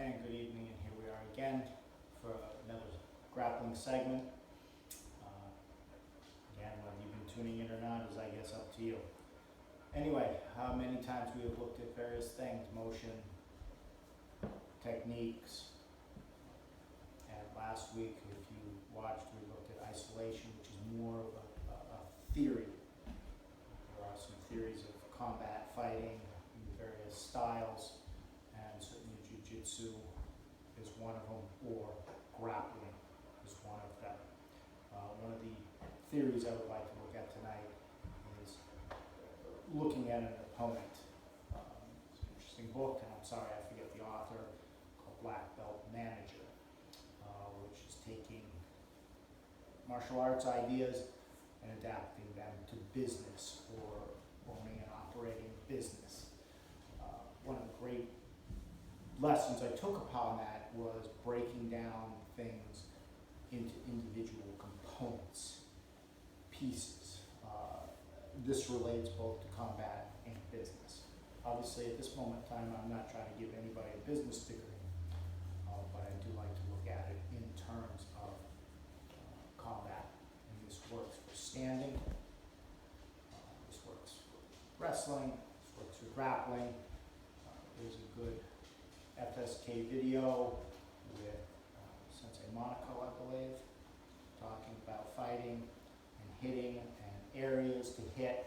And good evening, and here we are again for another grappling segment. Again, whether you've been tuning in or not is, I guess, up to you. Anyway, how many times we have looked at various things, motion, techniques. And last week, if you watched, we looked at isolation, which is more of a theory. There are some theories of combat fighting, various styles, and certainly jiu-jitsu is one of them, or grappling is one of them. One of the theories I would like to look at tonight is looking at an opponent. It's an interesting book, and I'm sorry I forget the author, called Black Belt Manager, which is taking martial arts ideas and adapting them to business, or owning and operating business. One of the great lessons I took upon that was breaking down things into individual components, pieces. This relates both to combat and business. Obviously, at this moment in time, I'm not trying to give anybody a business degree, but I do like to look at it in terms of combat. And this works for standing, this works for wrestling, this works for grappling. There's a good FSK video with Sensei, I believe, talking about fighting and hitting and areas to hit.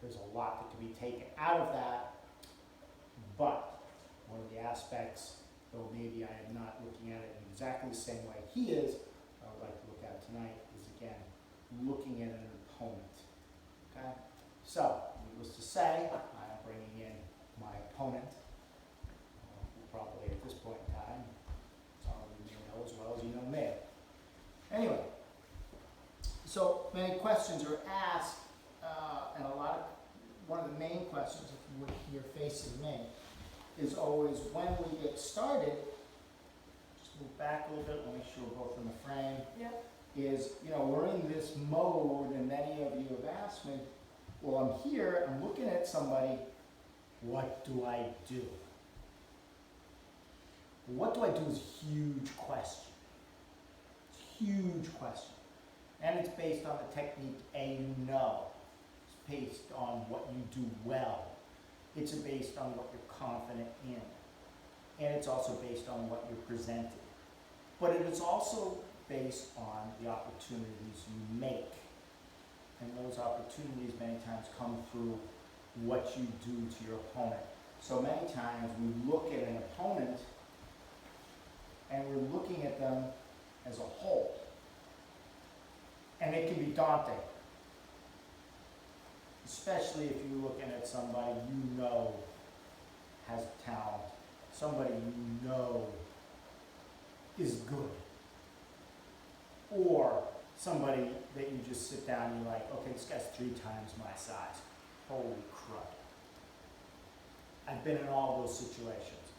There's a lot that can be taken out of that, but one of the aspects, though maybe I am not looking at it in exactly the same way he is, I would like to look at tonight is, again, looking at an opponent. Okay? So, needless to say, I am bringing in my opponent, who probably at this point in time, some of you may know as well as you know me. Anyway, so many questions are asked, and one of the main questions, if you're facing me, is always when we get started. Just move back a little bit, let me make sure we're both in the frame. Yep. Is, we're in this mode, and many of you have asked me, well, I'm here, I'm looking at somebody, what do I do? What do I do is a huge question. It's a huge question. And it's based on the technique you know. It's based on what you do well. It's based on what you're confident in. And it's also based on what you're presented. But it is also based on the opportunities you make. And those opportunities many times come through what you do to your opponent. So many times we look at an opponent and we're looking at them as a whole. And it can be daunting. Especially if you're looking at somebody you know has talent, somebody you know is good, or somebody that you just sit down and you're like, okay, this guy's 3 times my size. Holy crap. I've been in all those situations.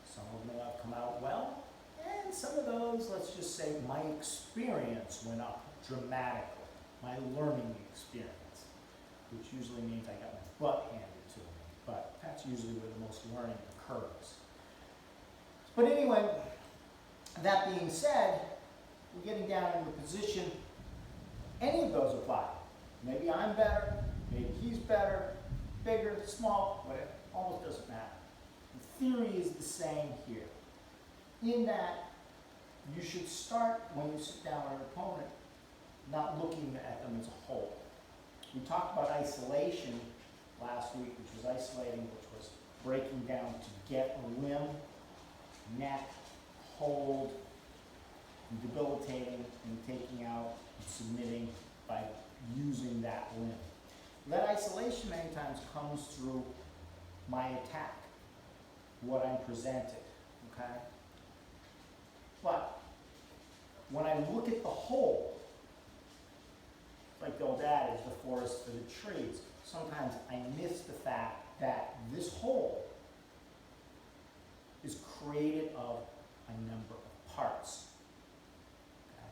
Some of them have come out well, and some of those, let's just say, my experience went up dramatically. My learning experience, which usually means I got my butt handed to me, but that's usually where the most learning occurs. But anyway, that being said, we're getting down into a position, any of those apply. Maybe I'm better, maybe he's better, bigger, small, whatever, almost doesn't matter. The theory is the same here, in that you should start, when you sit down with an opponent, not looking at them as a whole. We talked about isolation last week, which was isolating, which was breaking down to get a limb, neck, hold, and debilitating, and taking out and submitting by using that limb. That isolation many times comes through my attack, what I'm presented, okay? But when I look at the whole, like the old adage, the forest for the trees, sometimes I miss the fact that this whole is created of a number of parts. Okay?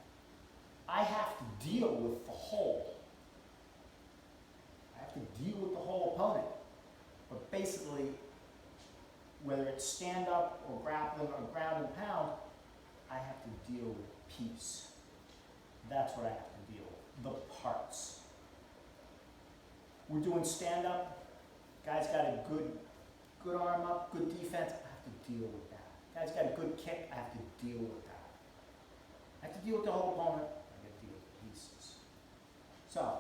I have to deal with the whole. I have to deal with the whole opponent. But basically, whether it's stand up or grappling or ground and pound, I have to deal with piece. That's what I have to deal with, the parts. We're doing stand up. Guy's got a good arm up, good defense, I have to deal with that. Guy's got a good kick, I have to deal with that. I have to deal with the whole opponent, I have to deal with the pieces. So,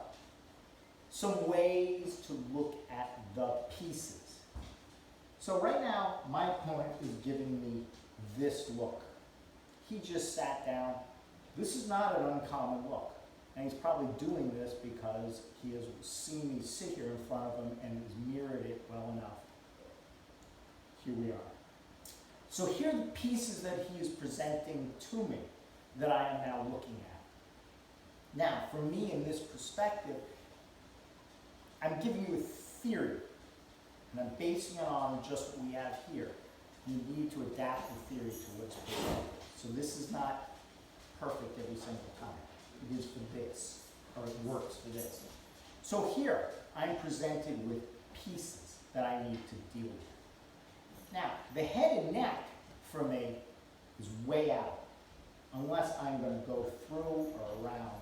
some ways to look at the pieces. So right now, my opponent is giving me this look. He just sat down. This is not an uncommon look. And he's probably doing this because he has seen me sit here in front of him and has mirrored it well enough. Here we are. So here are the pieces that he is presenting to me that I am now looking at. Now, for me in this perspective, I'm giving you a theory, and I'm basing it on just what we have here. You need to adapt the theory to what's presented. So this is not perfect every single time. It is for this, or it works for this. So here, I'm presented with pieces that I need to deal with. Now, the head and neck for me is way out, unless I'm going to go through or around.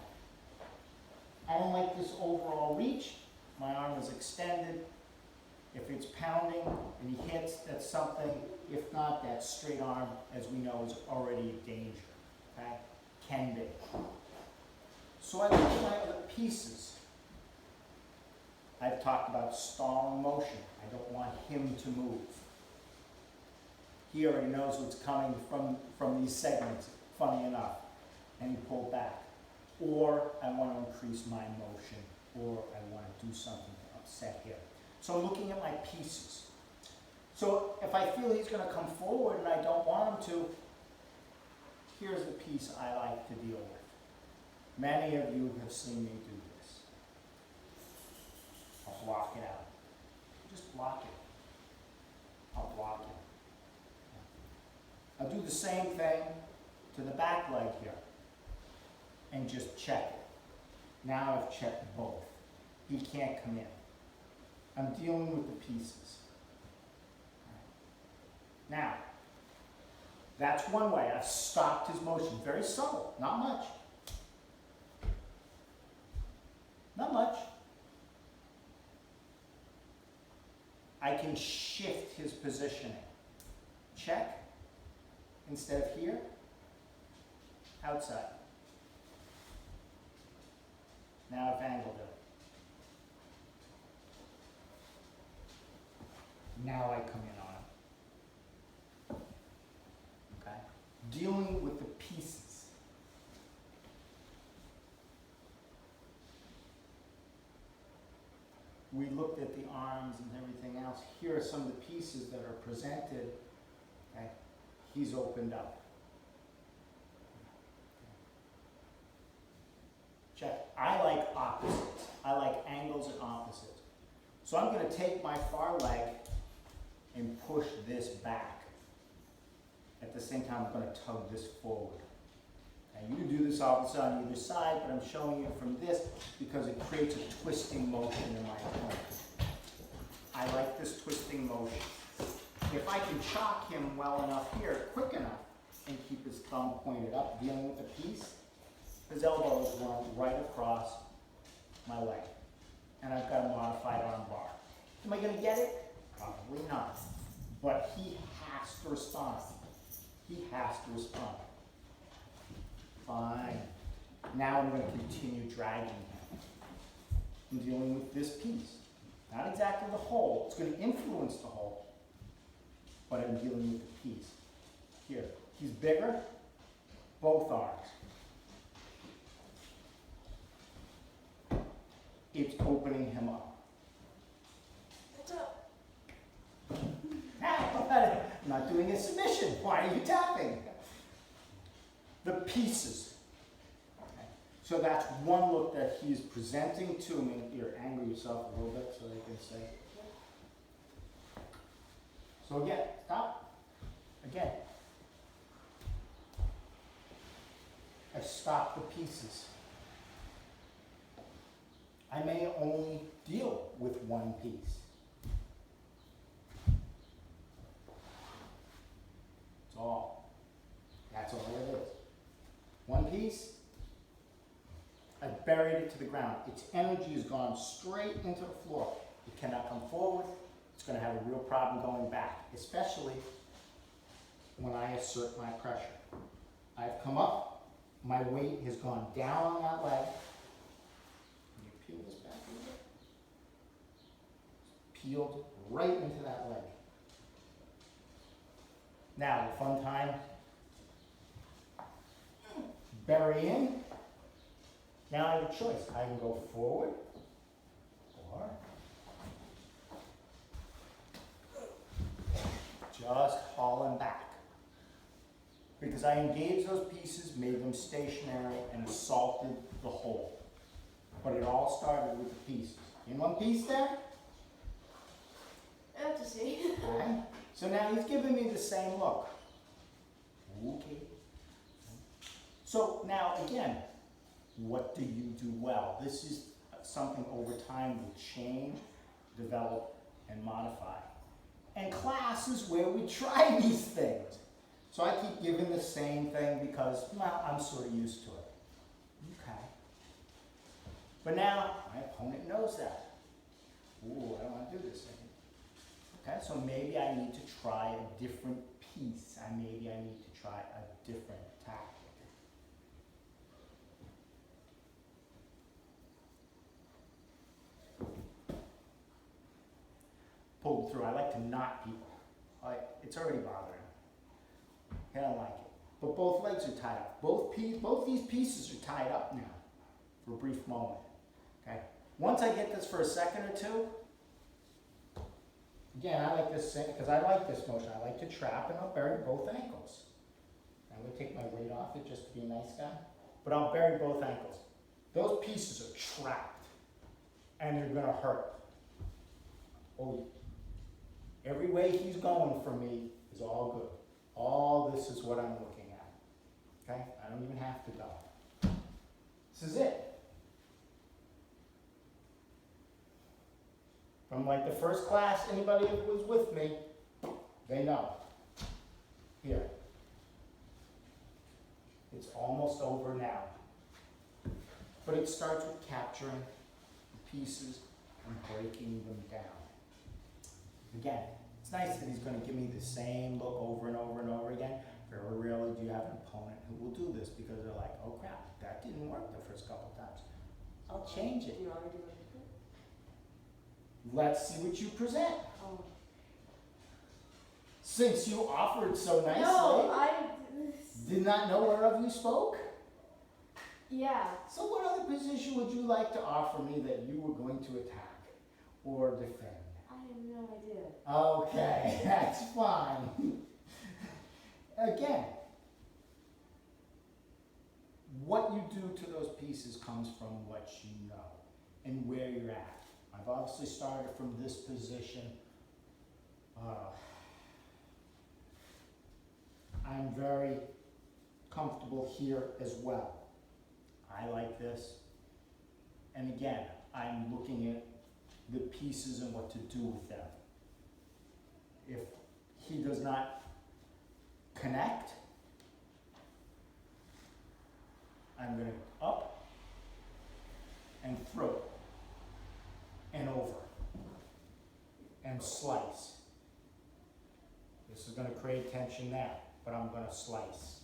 I don't like this overall reach. My arm is extended. If it's pounding and he hits, that's something. If not, that straight arm, as we know, is already a danger. Okay? Can be. So I look at my other pieces. I've talked about stalling motion. I don't want him to move. He already knows what's coming from these segments, funny enough, and he pulled back. Or I want to increase my motion, or I want to do something to upset him. So I'm looking at my pieces. So if I feel he's going to come forward and I don't want him to, here's the piece I like to deal with. Many of you have seen me do this. I'll block it out. Just block it. I'll block it. I'll do the same thing to the back leg here and just check it. Now I've checked both. He can't come in. I'm dealing with the pieces. Now, that's one way. I've stopped his motion. Very subtle, not much. Not much. I can shift his positioning. Check. Instead of here, outside. Now I've angled it. Now I come in on him. Okay? Dealing with the pieces. We looked at the arms and everything else. Here are some of the pieces that are presented. Okay? He's opened up. Check. I like opposites. I like angles and opposites. So I'm going to take my far leg and push this back. At the same time, I'm going to tug this forward. And you can do this opposite on either side, but I'm showing you from this because it creates a twisting motion in my opponent. I like this twisting motion. If I can chalk him well enough here, quick enough, and keep his thumb pointed up, dealing with the piece, his elbow is run right across my leg. And I've got a modified arm bar. Am I going to get it? Probably not. But he has to respond. He has to respond. Fine. Now I'm going to continue dragging him. I'm dealing with this piece. Not exactly the whole. It's going to influence the whole. But I'm dealing with the piece. Here. He's bigger. Both arms. It's opening him up. What's up? I'm not doing a submission. Why are you tapping? The pieces. Okay. So that's one look that he's presenting to me. Here, angle yourself a little bit so they can say. So again, stop. Again. I stop the pieces. I may only deal with one piece. one piece, I buried it to the ground. Its energy has gone straight into the floor. It cannot come forward. It's going to have a real problem going back, especially when I assert my pressure. I've come up, my weight has gone down on that leg. Can you peel this back a little bit? Peeled right into that leg. Now, the fun time, bury in. Now I have a choice. I can go forward or just hauling back. Because I engaged those pieces, made them stationary, and assaulted the hole. But it all started with the pieces. In one piece there? I have to see. Right. So now he's giving me the same look. Okay. So now again, what do you do well? This is something over time will change, develop, and modify. And class is where we try these things. So I keep giving the same thing because, well, I'm sort of used to it. Okay. But now, my opponent knows that. Ooh, I don't want to do this anymore. Okay, so maybe I need to try a different piece. Maybe I need to try a different tactic. Pull through. I like to knot people. It's already bothering me. I don't like it. But both legs are tied up. Both these pieces are tied up now for a brief moment. Okay. Once I get this for a second or two, again, I like this because I like this motion. I like to trap and I'll bury both ankles. I'm going to take my weight off it just to be a nice guy. But I'll bury both ankles. Those pieces are trapped and they're going to hurt. Oh, every way he's going for me is all good. All this is what I'm looking at. Okay? I don't even have to go. This is it. From like the first class, anybody who was with me, they know. Here. It's almost over now. But it starts with capturing the pieces and breaking them down. Again, it's nice that he's going to give me the same look over and over and over again. Very rarely do you have an opponent who will do this because they're like, oh crap, that didn't work the first couple times. I'll change it. Do you already do it? Let's see what you present. Oh. Since you offered so nicely, No, I... did not know whereof you spoke. Yeah. So what other position would you like to offer me that you were going to attack or defend? I have no idea. Okay, that's fine. Again, what you do to those pieces comes from what you know and where you're at. I've obviously started from this position. I'm very comfortable here as well. I like this. And again, I'm looking at the pieces and what to do with them. If he does not connect, I'm going to up and through and over and slice. This is going to create tension there, but I'm going to slice.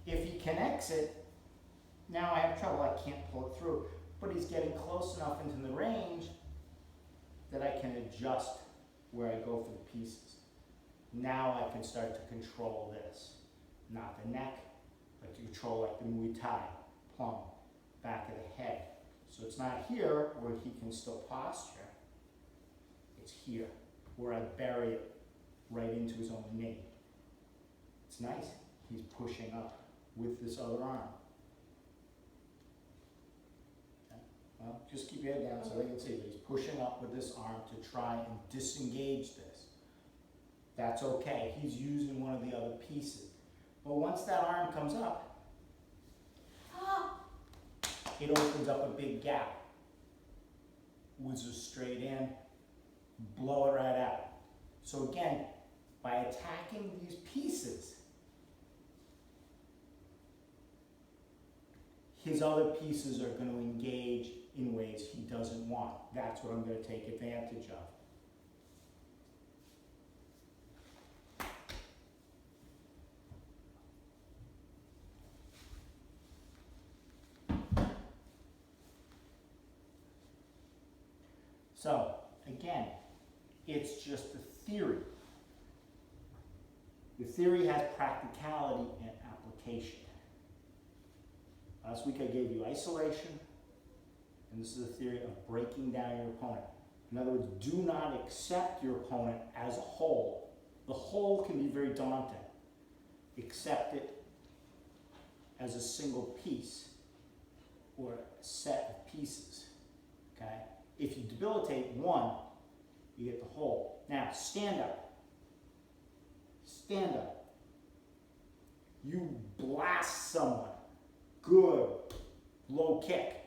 If he connects it, now I have trouble. I can't pull it through, but he's getting close enough into the range that I can adjust where I go for the pieces. Now I can start to control this. Not the neck, but to control like the Muay Thai, plumb, back of the head. So it's not here where he can still posture. It's here where I bury it right into his own knee. It's nice. He's pushing up with this other arm. Okay. Well, just keep your head down so they can see that he's pushing up with this arm to try and disengage this. That's okay. He's using one of the other pieces. But once that arm comes up, it opens up a big gap. Whizzes straight in, blow it right out. So again, by attacking these pieces, his other pieces are going to engage in ways he doesn't want. That's what I'm going to take advantage of. So, again, it's just a theory. The theory has practicality and application. Last week I gave you isolation, and this is a theory of breaking down your opponent. In other words, do not accept your opponent as a whole. The whole can be very daunting. Accept it as a single piece or a set of pieces, okay? If you debilitate one, you get the whole. Now, stand up. Stand up. You blast someone. Good. Low kick.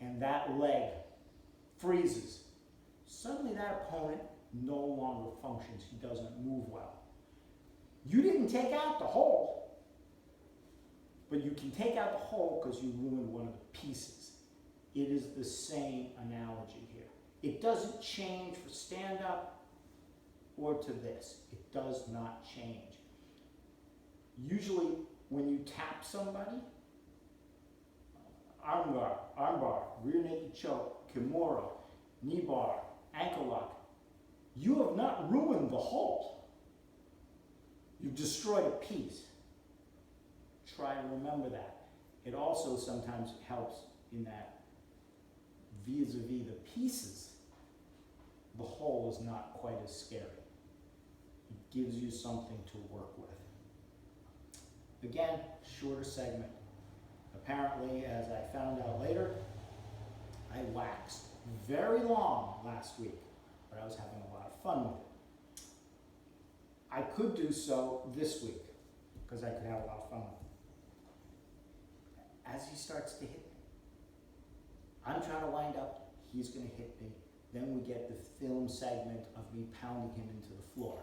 And that leg freezes. Suddenly that opponent no longer functions. He doesn't move well. You didn't take out the whole, but you can take out the whole because you ruined one of the pieces. It is the same analogy here. It doesn't change for stand-up or to this. It does not change. Usually when you tap somebody, armbar, rear naked choke, kimura, knee bar, ankle lock, you have not ruined the whole. You've destroyed a piece. Try to remember that. It also sometimes helps in that vis-a-vis the pieces, the whole is not quite as scary. It gives you something to work with. Again, shorter segment. Apparently, as I found out later, I waxed very long last week, but I was having a lot of fun with it. I could do so this week, because I could have a lot of fun with it. As he starts to hit me, I'm trying to wind up, he's going to hit me. Then we get the film segment of me pounding him into the floor.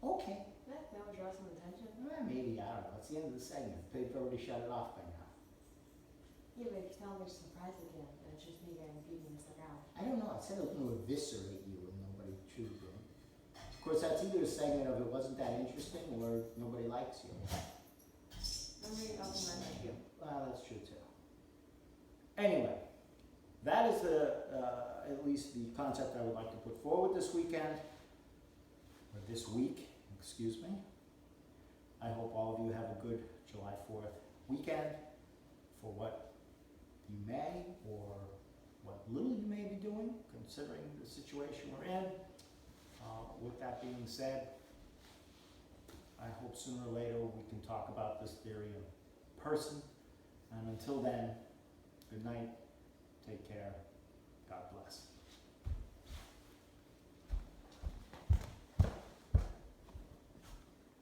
Okay. That would draw some attention. Maybe, I don't know. It's the end of the segment. They've already shut it off by now. Yeah, but if you tell me to surprise again, and it's just me getting beaten this around. I don't know. I said I was going to eviscerate you and nobody truly did. Of course, that's either a segment of it wasn't that interesting or nobody likes you. I'm really complimenting you. Well, that's true too. Anyway, that is at least the concept I would like to put forward this weekend, or this week, excuse me. I hope all of you have a good July 4th weekend for what you may or what little you may be doing, considering the situation we're in. With that being said, I hope sooner or later we can talk about this theory in person. And until then, good night, take care, God bless.